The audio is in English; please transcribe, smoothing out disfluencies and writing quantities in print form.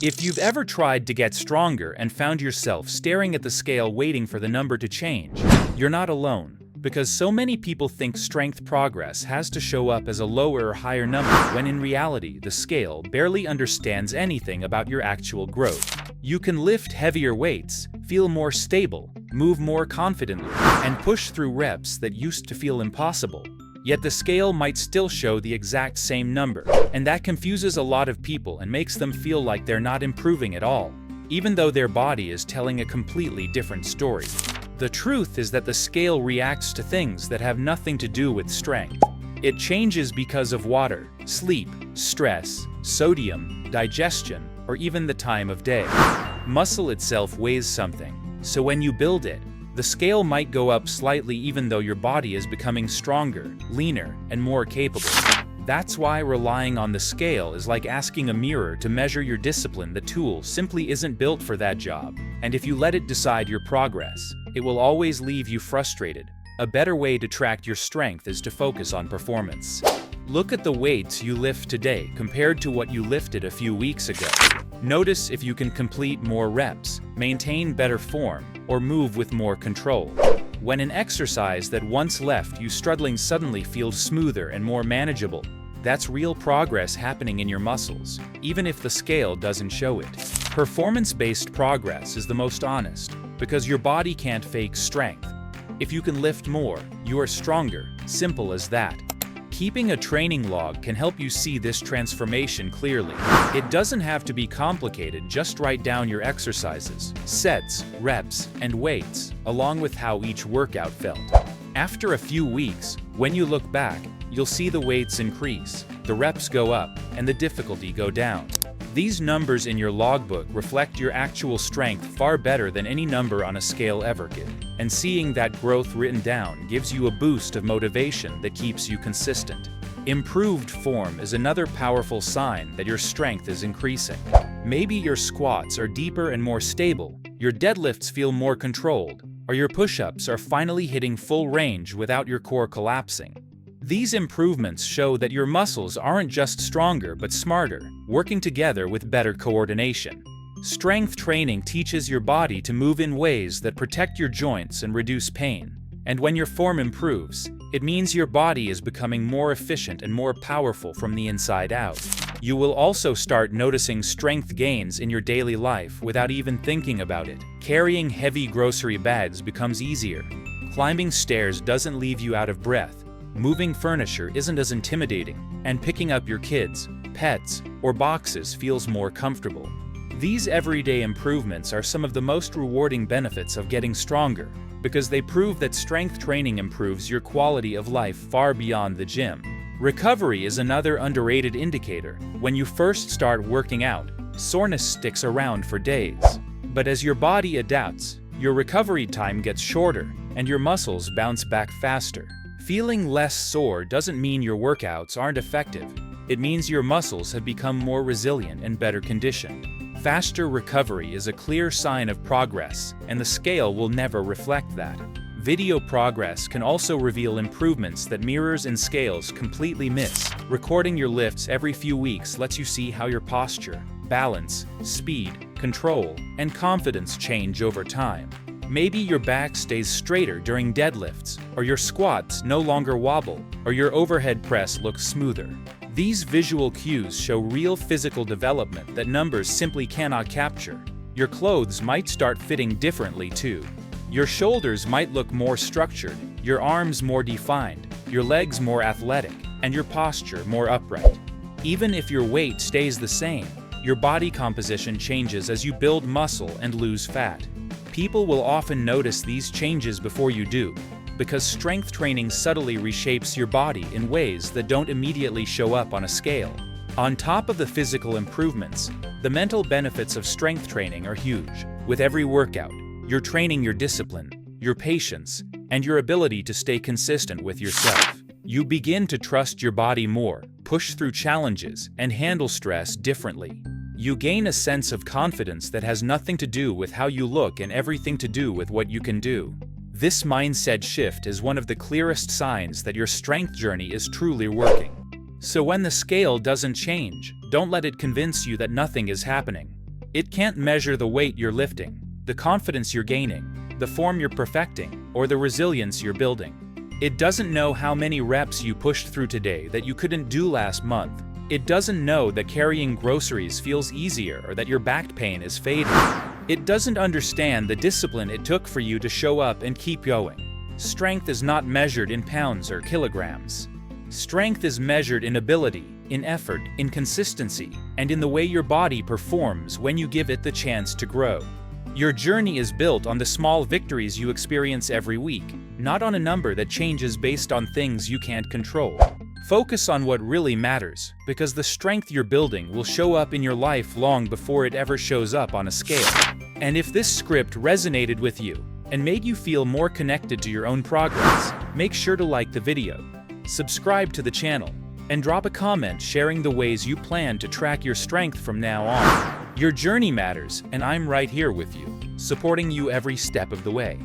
If you've ever tried to get stronger and found yourself staring at the scale waiting for the number to change, you're not alone. Because so many people think strength progress has to show up as a lower or higher number, when in reality, the scale barely understands anything about your actual growth. You can lift heavier weights, feel more stable, move more confidently, and push through reps that used to feel impossible. Yet the scale might still show the exact same number, and that confuses a lot of people and makes them feel like they're not improving at all, even though their body is telling a completely different story. The truth is that the scale reacts to things that have nothing to do with strength. It changes because of water, sleep, stress, sodium, digestion, or even the time of day. Muscle itself weighs something, so when you build it, the scale might go up slightly even though your body is becoming stronger, leaner, and more capable. That's why relying on the scale is like asking a mirror to measure your discipline. The tool simply isn't built for that job, and if you let it decide your progress, it will always leave you frustrated. A better way to track your strength is to focus on performance. Look at the weights you lift today compared to what you lifted a few weeks ago. Notice if you can complete more reps, maintain better form, or move with more control. When an exercise that once left you struggling suddenly feels smoother and more manageable, that's real progress happening in your muscles, even if the scale doesn't show it. Performance-based progress is the most honest, because your body can't fake strength. If you can lift more, you are stronger, simple as that. Keeping a training log can help you see this transformation clearly. It doesn't have to be complicated, just write down your exercises, sets, reps, and weights, along with how each workout felt. After a few weeks, when you look back, you'll see the weights increase, the reps go up, and the difficulty go down. These numbers in your logbook reflect your actual strength far better than any number on a scale ever could. And seeing that growth written down gives you a boost of motivation that keeps you consistent. Improved form is another powerful sign that your strength is increasing. Maybe your squats are deeper and more stable, your deadlifts feel more controlled, or your push-ups are finally hitting full range without your core collapsing. These improvements show that your muscles aren't just stronger but smarter, working together with better coordination. Strength training teaches your body to move in ways that protect your joints and reduce pain. And when your form improves, it means your body is becoming more efficient and more powerful from the inside out. You will also start noticing strength gains in your daily life without even thinking about it. Carrying heavy grocery bags becomes easier. Climbing stairs doesn't leave you out of breath. Moving furniture isn't as intimidating, and picking up your kids, pets, or boxes feels more comfortable. These everyday improvements are some of the most rewarding benefits of getting stronger, because they prove that strength training improves your quality of life far beyond the gym. Recovery is another underrated indicator. When you first start working out, soreness sticks around for days. But as your body adapts, your recovery time gets shorter, and your muscles bounce back faster. Feeling less sore doesn't mean your workouts aren't effective. It means your muscles have become more resilient and better conditioned. Faster recovery is a clear sign of progress, and the scale will never reflect that. Video progress can also reveal improvements that mirrors and scales completely miss. Recording your lifts every few weeks lets you see how your posture, balance, speed, control, and confidence change over time. Maybe your back stays straighter during deadlifts, or your squats no longer wobble, or your overhead press looks smoother. These visual cues show real physical development that numbers simply cannot capture. Your clothes might start fitting differently too. Your shoulders might look more structured, your arms more defined, your legs more athletic, and your posture more upright. Even if your weight stays the same, your body composition changes as you build muscle and lose fat. People will often notice these changes before you do, because strength training subtly reshapes your body in ways that don't immediately show up on a scale. On top of the physical improvements, the mental benefits of strength training are huge. With every workout, you're training your discipline, your patience, and your ability to stay consistent with yourself. You begin to trust your body more, push through challenges, and handle stress differently. You gain a sense of confidence that has nothing to do with how you look and everything to do with what you can do. This mindset shift is one of the clearest signs that your strength journey is truly working. So when the scale doesn't change, don't let it convince you that nothing is happening. It can't measure the weight you're lifting, the confidence you're gaining, the form you're perfecting, or the resilience you're building. It doesn't know how many reps you pushed through today that you couldn't do last month. It doesn't know that carrying groceries feels easier or that your back pain is fading. It doesn't understand the discipline it took for you to show up and keep going. Strength is not measured in pounds or kilograms. Strength is measured in ability, in effort, in consistency, and in the way your body performs when you give it the chance to grow. Your journey is built on the small victories you experience every week, not on a number that changes based on things you can't control. Focus on what really matters, because the strength you're building will show up in your life long before it ever shows up on a scale. And if this script resonated with you and made you feel more connected to your own progress, make sure to like the video, subscribe to the channel, and drop a comment sharing the ways you plan to track your strength from now on. Your journey matters, and I'm right here with you, supporting you every step of the way.